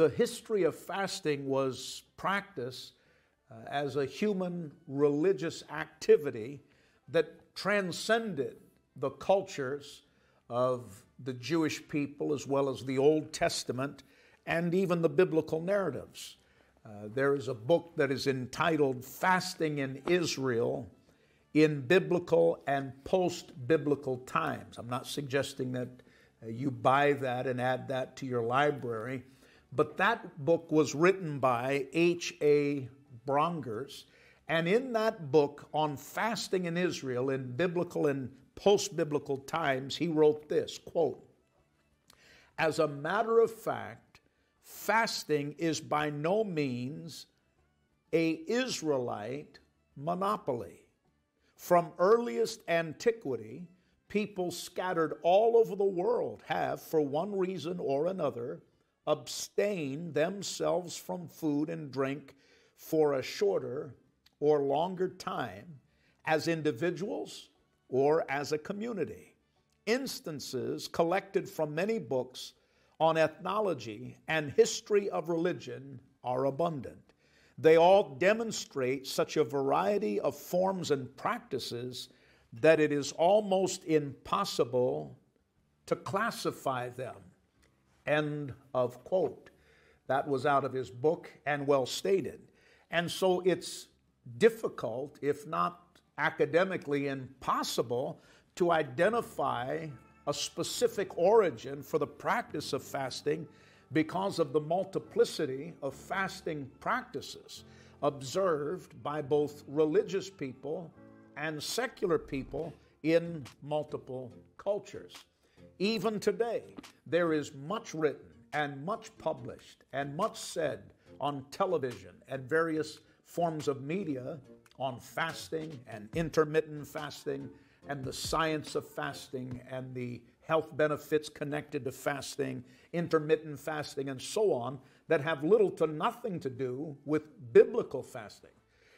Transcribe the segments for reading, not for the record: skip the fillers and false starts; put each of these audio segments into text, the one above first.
the history of fasting was practiced as a human religious activity that transcended the cultures of the Jewish people as well as the Old Testament and even the biblical narratives. There is a book that is entitled Fasting in Israel in Biblical and Post-Biblical Times. I'm not suggesting that you buy that and add that to your library, but that book was written by H.A. Brongers, and in that book on fasting in Israel in biblical and post-biblical times, he wrote this, quote, "As a matter of fact, fasting is by no means an Israelite monopoly. From earliest antiquity, people scattered all over the world have, for one reason or another, abstained themselves from food and drink for a shorter or longer time as individuals or as a community. Instances collected from many books on ethnology and history of religion are abundant. They all demonstrate such a variety of forms and practices that it is almost impossible to classify them." End of quote. That was out of his book and well stated. And so it's difficult, if not academically impossible, to identify a specific origin for the practice of fasting because of the multiplicity of fasting practices observed by both religious people and secular people in multiple cultures. Even today, there is much written and much published and much said on television and various forms of media on fasting and intermittent fasting and the science of fasting and the health benefits connected to fasting, intermittent fasting, and so on, that have little to nothing to do with biblical fasting.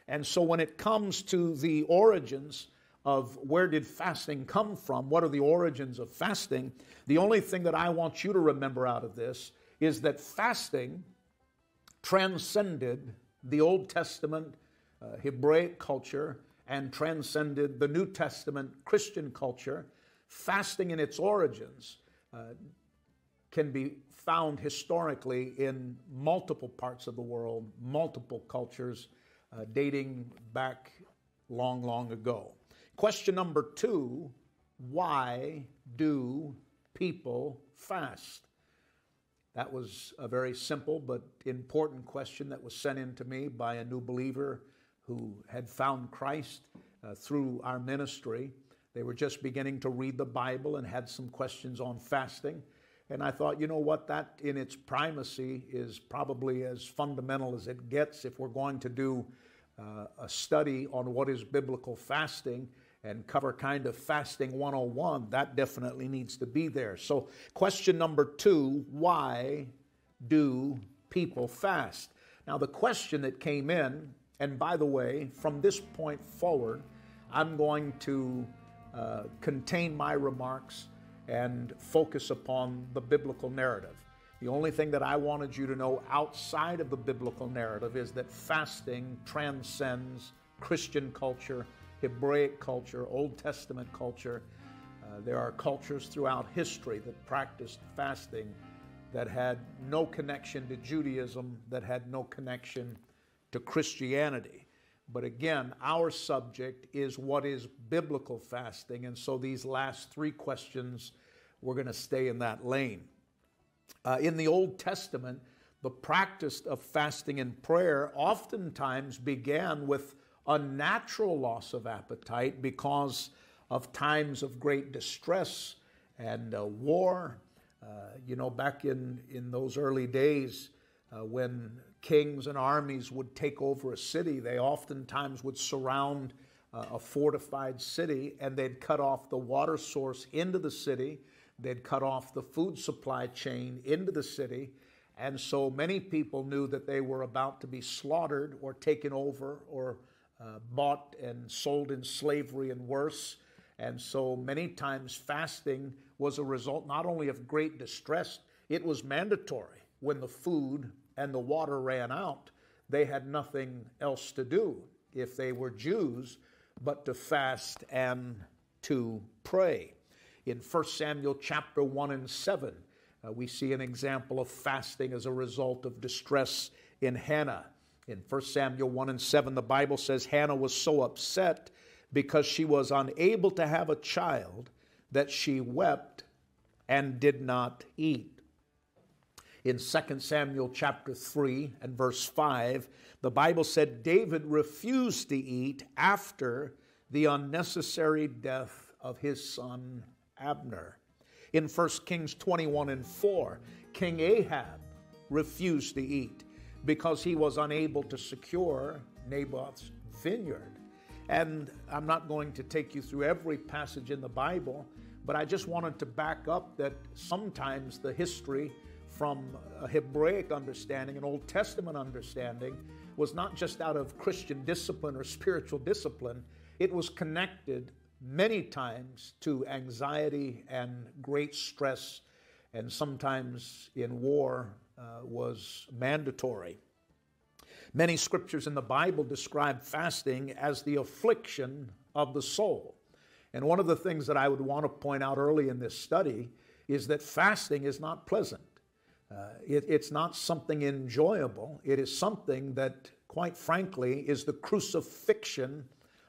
And so when it comes to the origins of where did fasting come from, what are the origins of fasting, the only thing that I want you to remember out of this is that fasting transcended the Old Testament Hebraic culture and transcended the New Testament Christian culture. Fasting in its origins can be found historically in multiple parts of the world, multiple cultures, dating back long, long ago. Question number 2, why do people fast? That was a very simple but important question that was sent in to me by a new believer who had found Christ through our ministry. They were just beginning to read the Bible and had some questions on fasting. And I thought, you know what, that in its primacy is probably as fundamental as it gets if we're going to do a study on what is biblical fasting and cover kind of fasting 101, that definitely needs to be there. So question number 2, why do people fast? Now the question that came in, and by the way, from this point forward, I'm going to contain my remarks and focus upon the biblical narrative. The only thing that I wanted you to know outside of the biblical narrative is that fasting transcends Christian culture, Hebraic culture, Old Testament culture. There are cultures throughout history that practiced fasting that had no connection to Judaism, that had no connection to Christianity. But again, our subject is what is biblical fasting, and so these last 3 questions, we're going to stay in that lane. In the Old Testament, the practice of fasting and prayer oftentimes began with a natural loss of appetite because of times of great distress and war. Back in those early days when kings and armies would take over a city, they oftentimes would surround a fortified city, and they'd cut off the water source into the city. They'd cut off the food supply chain into the city. And so many people knew that they were about to be slaughtered or taken over or bought and sold in slavery and worse. And so many times fasting was a result not only of great distress, it was mandatory. when the food and the water ran out, they had nothing else to do, if they were Jews, but to fast and to pray. In 1 Samuel chapter 1 and 7, we see an example of fasting as a result of distress in Hannah. In 1 Samuel 1 and 7, the Bible says Hannah was so upset because she was unable to have a child that she wept and did not eat. In 2 Samuel chapter 3 and verse 5, the Bible said David refused to eat after the unnecessary death of his son Abner. In 1 Kings 21 and 4, King Ahab refused to eat because he was unable to secure Naboth's vineyard. And I'm not going to take you through every passage in the Bible, but I just wanted to back up that sometimes the history from a Hebraic understanding, an Old Testament understanding, was not just out of Christian discipline or spiritual discipline. It was connected many times to anxiety and great stress, and sometimes in war was mandatory. Many scriptures in the Bible describe fasting as the affliction of the soul. And one of the things that I would want to point out early in this study is that fasting is not pleasant. It's not something enjoyable. It is something that, quite frankly, is the crucifixion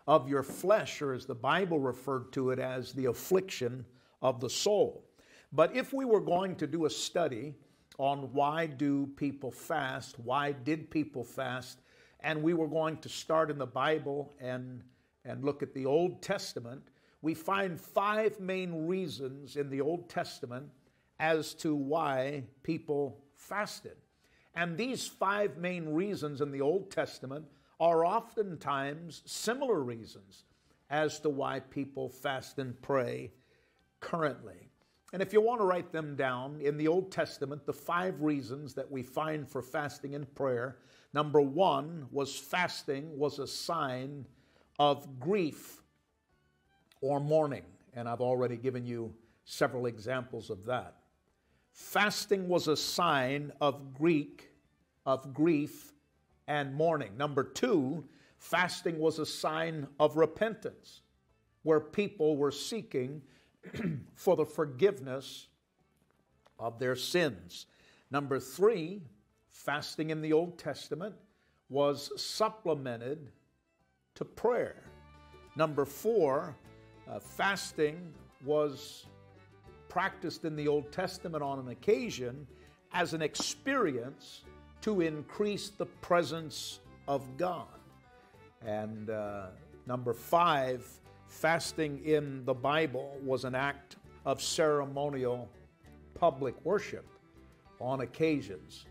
of your flesh, or as the Bible referred to it as the affliction of the soul. But if we were going to do a study on why do people fast, why did people fast, and we were going to start in the Bible and look at the Old Testament, we find 5 main reasons in the Old Testament as to why people fasted. And these 5 main reasons in the Old Testament are oftentimes similar reasons as to why people fast and pray currently. And if you want to write them down, in the Old Testament, the 5 reasons that we find for fasting and prayer, number 1 was fasting was a sign of grief or mourning. And I've already given you several examples of that. Fasting was a sign of grief and mourning. Number 2, fasting was a sign of repentance, where people were seeking for the forgiveness of their sins. Number 3, fasting in the Old Testament was supplemented to prayer. Number 4, fasting was practiced in the Old Testament on an occasion as an experience to increase the presence of God. And number 5, fasting in the Bible was an act of ceremonial public worship on occasions.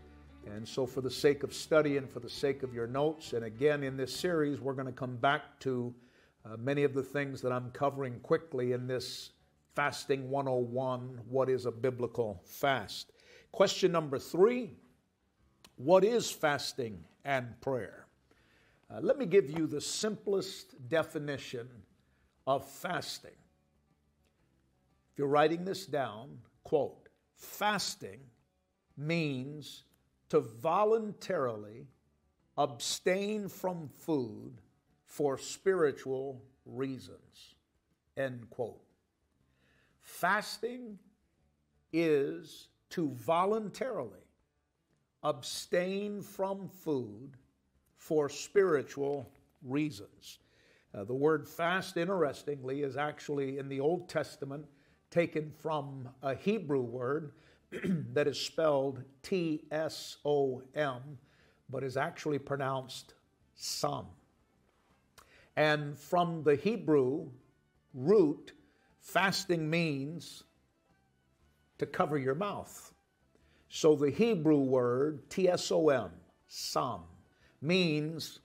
And so for the sake of study and for the sake of your notes, and again in this series, we're going to come back to many of the things that I'm covering quickly in this Fasting 101, what is a biblical fast? Question number 3, what is fasting and prayer? Let me give you the simplest definition of fasting. If you're writing this down, quote, fasting means to voluntarily abstain from food for spiritual reasons, end quote. Fasting is to voluntarily abstain from food for spiritual reasons. The word fast, interestingly, is actually in the Old Testament taken from a Hebrew word that is spelled T-S-O-M, but is actually pronounced som. And from the Hebrew root, fasting means to cover your mouth. So the Hebrew word, T-S-O-M, som, means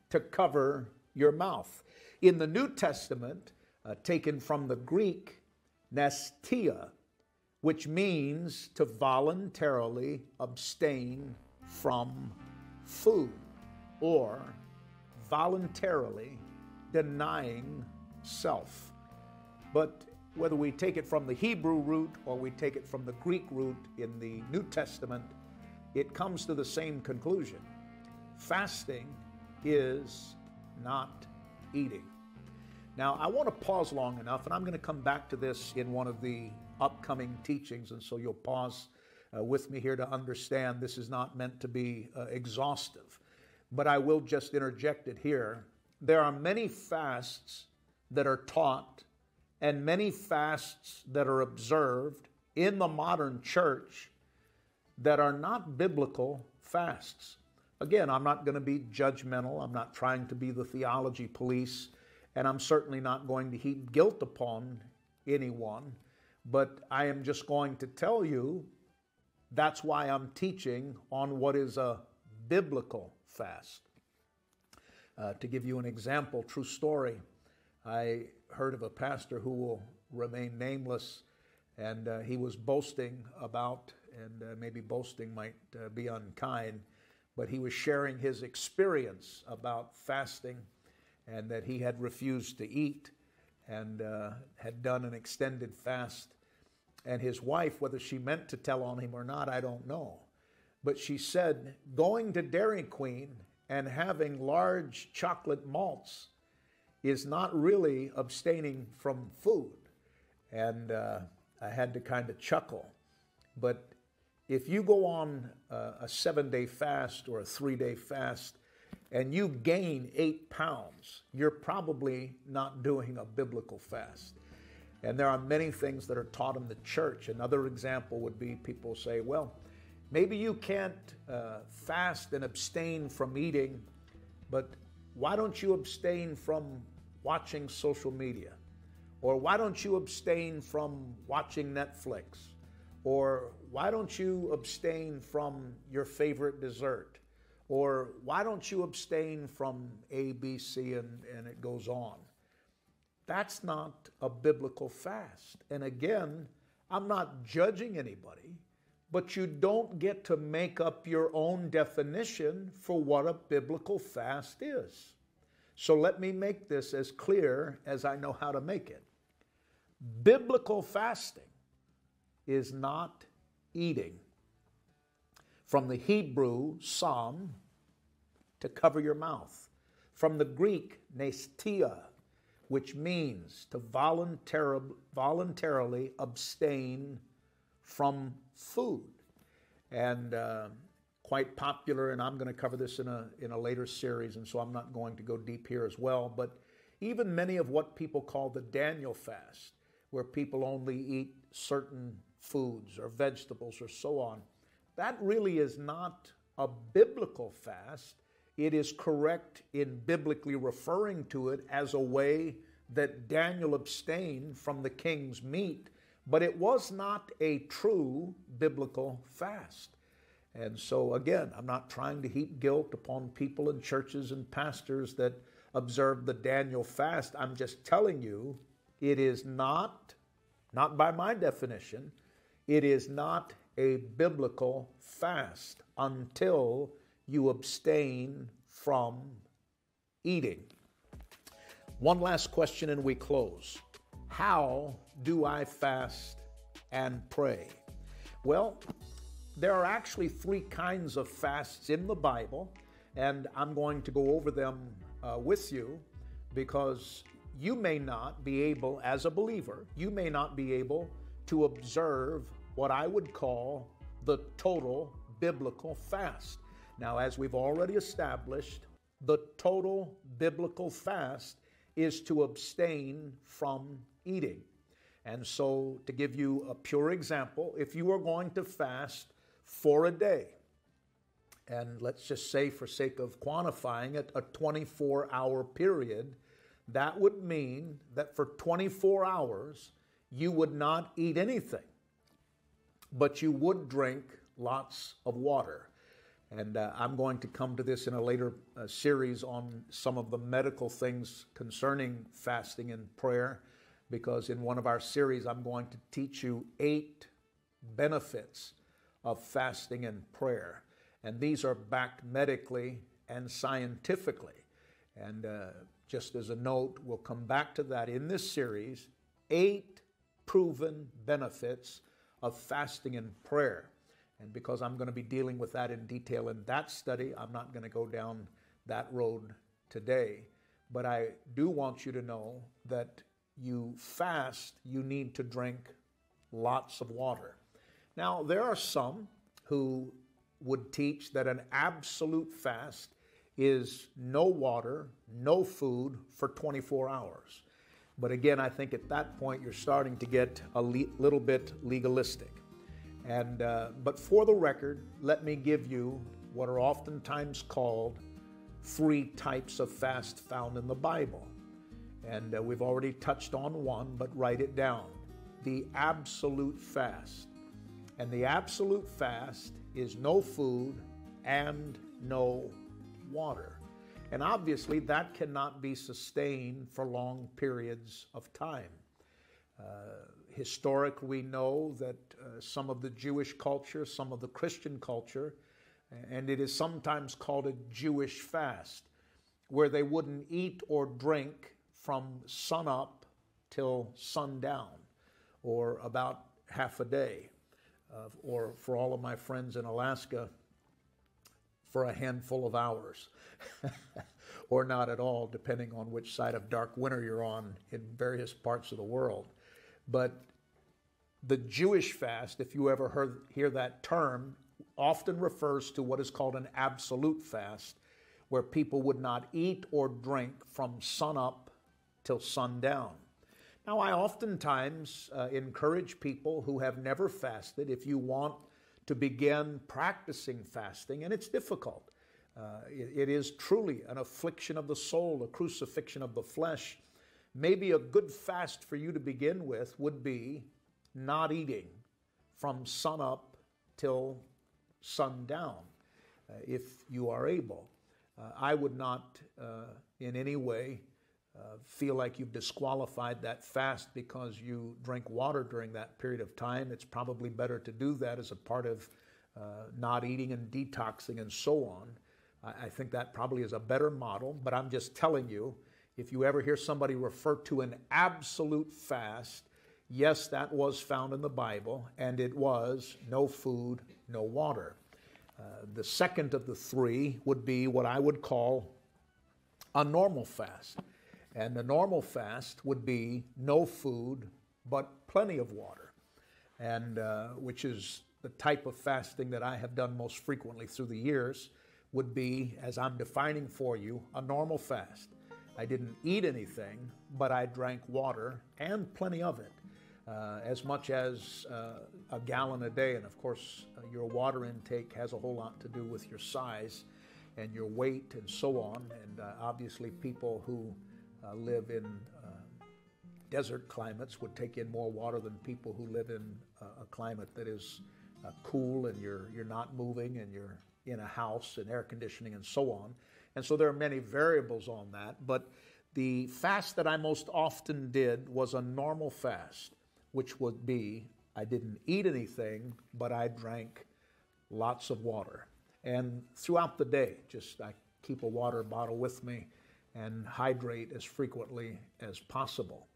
to cover your mouth. In the New Testament, taken from the Greek, nestia, which means to voluntarily abstain from food or voluntarily denying self. But whether we take it from the Hebrew root or we take it from the Greek root in the New Testament, it comes to the same conclusion. Fasting is not eating. Now, I want to pause long enough, and I'm going to come back to this in one of the upcoming teachings, and so you'll pause with me here to understand this is not meant to be exhaustive, but I will just interject it here. There are many fasts that are taught and many fasts that are observed in the modern church that are not biblical fasts. Again, I'm not going to be judgmental. I'm not trying to be the theology police, and I'm certainly not going to heap guilt upon anyone, but I am just going to tell you that's why I'm teaching on what is a biblical fast. To give you an example, true story, I heard of a pastor who will remain nameless, and he was boasting about, and maybe boasting might be unkind, but he was sharing his experience about fasting and that he had refused to eat and had done an extended fast. And his wife, whether she meant to tell on him or not, I don't know. But she said, going to Dairy Queen and having large chocolate malts is not really abstaining from food. And I had to kind of chuckle. But if you go on a 7-day fast or a 3-day fast and you gain 8 pounds, you're probably not doing a biblical fast. And there are many things that are taught in the church. Another example would be people say, well, maybe you can't fast and abstain from eating, but why don't you abstain from watching social media? Or why don't you abstain from watching Netflix? Or why don't you abstain from your favorite dessert? Or why don't you abstain from A, B, C, and it goes on? That's not a biblical fast. And again, I'm not judging anybody, but you don't get to make up your own definition for what a biblical fast is. So let me make this as clear as I know how to make it. Biblical fasting is not eating. From the Hebrew, psalm, to cover your mouth. From the Greek, nestia, which means to voluntarily abstain from food. And quite popular, and I'm going to cover this in a later series, and so I'm not going to go deep here as well, but even many of what people call the Daniel fast, where people only eat certain foods or vegetables or so on, that really is not a biblical fast. It is correct in biblically referring to it as a way that Daniel abstained from the king's meat, but it was not a true biblical fast. And so again, I'm not trying to heap guilt upon people in churches and pastors that observe the Daniel fast. I'm just telling you, it is not by my definition, it is not a biblical fast until you abstain from eating. One last question and we close. How do I fast and pray? Well, there are actually 3 kinds of fasts in the Bible, and I'm going to go over them with you because you may not be able, as a believer, you may not be able to observe what I would call the total biblical fast. Now, as we've already established, the total biblical fast is to abstain from eating. And so, to give you a pure example, if you are going to fast for a day, and let's just say for sake of quantifying it, a 24-hour period, that would mean that for 24 hours, you would not eat anything, but you would drink lots of water. And I'm going to come to this in a later series on some of the medical things concerning fasting and prayer, because in one of our series, I'm going to teach you 8 benefits of fasting and prayer. And these are backed medically and scientifically. And just as a note, we'll come back to that in this series, 8 proven benefits of fasting and prayer. And because I'm going to be dealing with that in detail in that study, I'm not going to go down that road today. But I do want you to know that you fast, you need to drink lots of water. Now, there are some who would teach that an absolute fast is no water, no food for 24 hours. But again, I think at that point you're starting to get a little bit legalistic. But for the record, let me give you what are oftentimes called 3 types of fast found in the Bible. And we've already touched on one, but write it down. The absolute fast. And the absolute fast is no food and no water. And obviously that cannot be sustained for long periods of time. Historically, we know that some of the Jewish culture, some of the Christian culture, and it is sometimes called a Jewish fast, where they wouldn't eat or drink from sunup till sundown, or about half a day, or for all of my friends in Alaska, for a handful of hours, or not at all, depending on which side of dark winter you're on in various parts of the world. But the Jewish fast, if you ever hear that term, often refers to what is called an absolute fast, where people would not eat or drink from sunup till sundown. Now, I oftentimes encourage people who have never fasted, if you want to begin practicing fasting, and it's difficult. It is truly an affliction of the soul, a crucifixion of the flesh. Maybe a good fast for you to begin with would be not eating from sunup till sundown, if you are able. I would not in any way feel like you've disqualified that fast because you drink water during that period of time. It's probably better to do that as a part of not eating and detoxing and so on. I think that probably is a better model, but I'm just telling you, if you ever hear somebody refer to an absolute fast, yes, that was found in the Bible, and it was no food, no water. The second of the 3 would be what I would call a normal fast. And the normal fast would be no food, but plenty of water, and which is the type of fasting that I have done most frequently through the years, would be, as I'm defining for you, a normal fast. I didn't eat anything, but I drank water, and plenty of it, as much as a gallon a day. And of course, your water intake has a whole lot to do with your size and your weight and so on. And obviously people who live in desert climates would take in more water than people who live in a climate that is cool, and you're not moving, and you're in a house and air conditioning and so on. And so there are many variables on that. But the fast that I most often did was a normal fast, which would be I didn't eat anything, but I drank lots of water. And throughout the day, I keep a water bottle with me and hydrate as frequently as possible.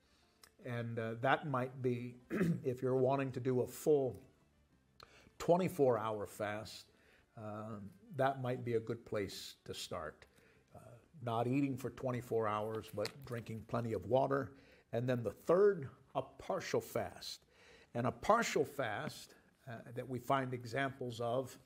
And that might be, if you're wanting to do a full 24-hour fast, that might be a good place to start. Not eating for 24 hours, but drinking plenty of water. And then the third, a partial fast. And a partial fast that we find examples of,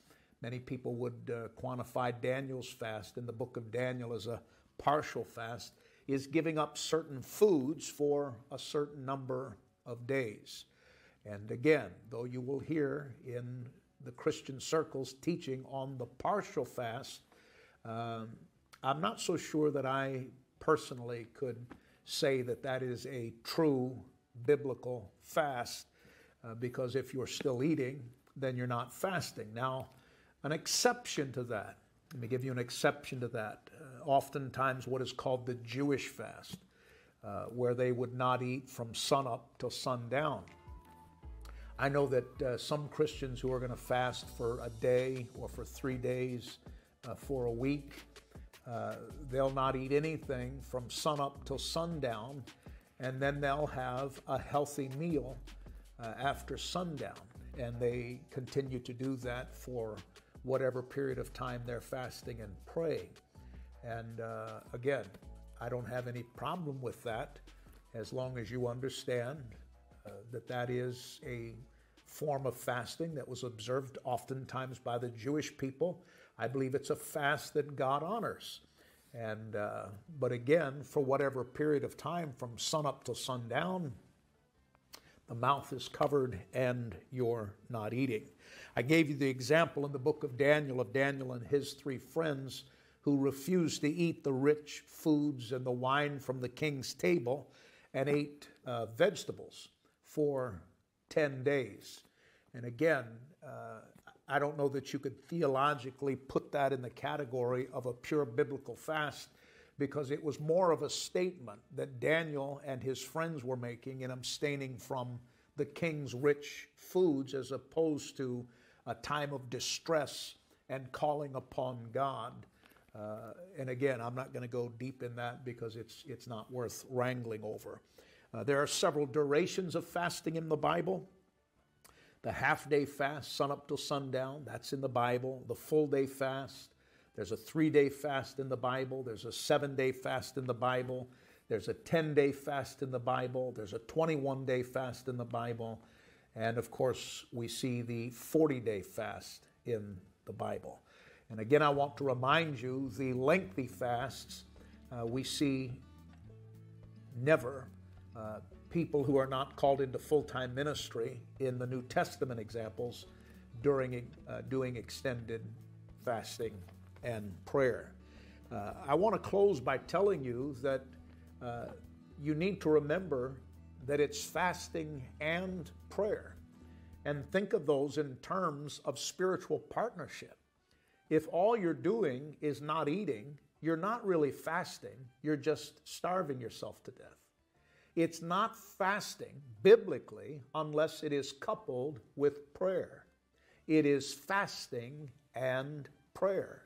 many people would quantify Daniel's fast in the book of Daniel as a partial fast, is giving up certain foods for a certain number of days. And again, though you will hear in the Christian circles teaching on the partial fast, I'm not so sure that I personally could say that that is a true biblical fast, because if you're still eating, then you're not fasting. Now, an exception to that, let me give you an exception to that. Oftentimes what is called the Jewish fast, where they would not eat from sunup till sundown. I know that some Christians who are going to fast for a day or for 3 days, for a week, they'll not eat anything from sunup till sundown, and then they'll have a healthy meal after sundown. and they continue to do that for whatever period of time they're fasting and praying. And again, I don't have any problem with that as long as you understand that that is a form of fasting that was observed oftentimes by the Jewish people. I believe it's a fast that God honors. And but again, for whatever period of time from sunup till sundown, the mouth is covered and you're not eating. I gave you the example in the book of Daniel and his 3 friends who refused to eat the rich foods and the wine from the king's table and ate vegetables for 10 days. And again, I don't know that you could theologically put that in the category of a pure biblical fast, because it was more of a statement that Daniel and his friends were making in abstaining from the king's rich foods, as opposed to a time of distress and calling upon God. And again, I'm not going to go deep in that because it's not worth wrangling over. There are several durations of fasting in the Bible. The half-day fast, sunup till sundown, that's in the Bible. The full-day fast, there's a 3-day fast in the Bible. There's a 7-day fast in the Bible. There's a 10-day fast in the Bible. There's a 21-day fast in the Bible. And of course, we see the 40-day fast in the Bible. And again, I want to remind you, the lengthy fasts, we see never people who are not called into full-time ministry in the New Testament examples doing extended fasting and prayer. I want to close by telling you that you need to remember that it's fasting and prayer, and think of those in terms of spiritual partnership. If all you're doing is not eating, you're not really fasting, you're just starving yourself to death. It's not fasting biblically unless it is coupled with prayer. It is fasting and prayer.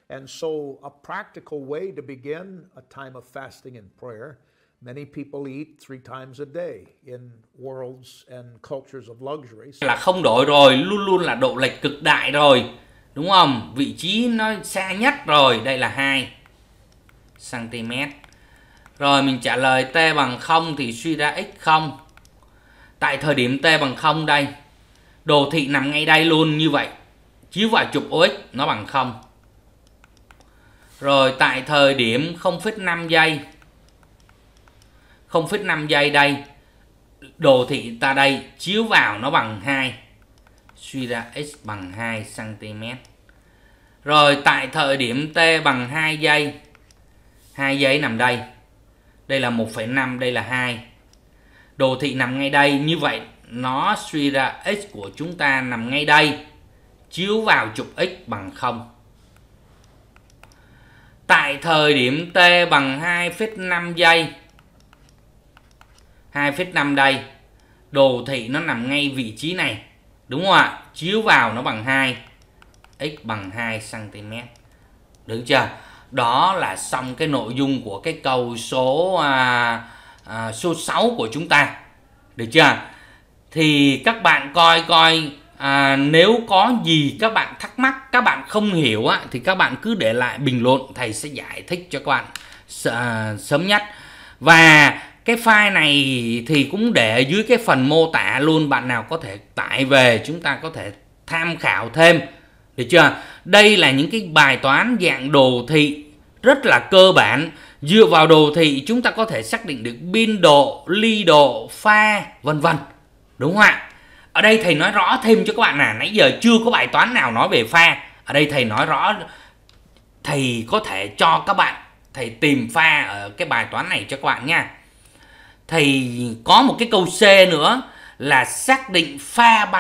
And so a practical way to begin a time of fasting and prayer, many people eat 3 times a day in worlds and cultures of luxury. Là không đổi rồi, luôn luôn là độ lệch cực đại rồi, đúng không? Vị trí nó xa nhất rồi, đây là 2 cm. Rồi mình trả lời t bằng 0 thì suy ra x 0. Tại thời điểm t bằng 0 đây, đồ thị nằm ngay đây luôn như vậy. Chiếu vào trục OX nó bằng 0. Rồi tại thời điểm 0,5 giây. 0,5 giây đây, đồ thị ta đây chiếu vào nó bằng 2. Suy ra x bằng 2 cm. Rồi tại thời điểm t bằng 2 giây. 2 giây nằm đây. Đây là 1,5, đây là 2. Đồ thị nằm ngay đây, như vậy nó suy ra x của chúng ta nằm ngay đây, chiếu vào trục x bằng 0. Tại thời điểm t bằng 2,5 giây. 2,5 đây. Đồ thị nó nằm ngay vị trí này, đúng không ạ? Chiếu vào nó bằng 2. X bằng 2 cm. Được chưa? Đó là xong cái nội dung của cái câu số 6 của chúng ta. Được chưa? Thì các bạn coi nếu có gì các bạn thắc mắc, các bạn không hiểu á, thì các bạn cứ để lại bình luận, thầy sẽ giải thích cho các bạn sớm nhất. Và cái file này thì cũng để dưới cái phần mô tả luôn, bạn nào có thể tải về chúng ta có thể tham khảo thêm. Được chưa? Đây là những cái bài toán dạng đồ thị rất là cơ bản. Dựa vào đồ thị chúng ta có thể xác định được biên độ, ly độ, pha, vân vân. Đúng không ạ? Ở đây thầy nói rõ thêm cho các bạn là nãy giờ chưa có bài toán nào nói về pha. Ở đây thầy nói rõ, thầy có thể cho các bạn, thầy tìm pha ở cái bài toán này cho các bạn nha. Thầy có một cái câu C nữa là xác định pha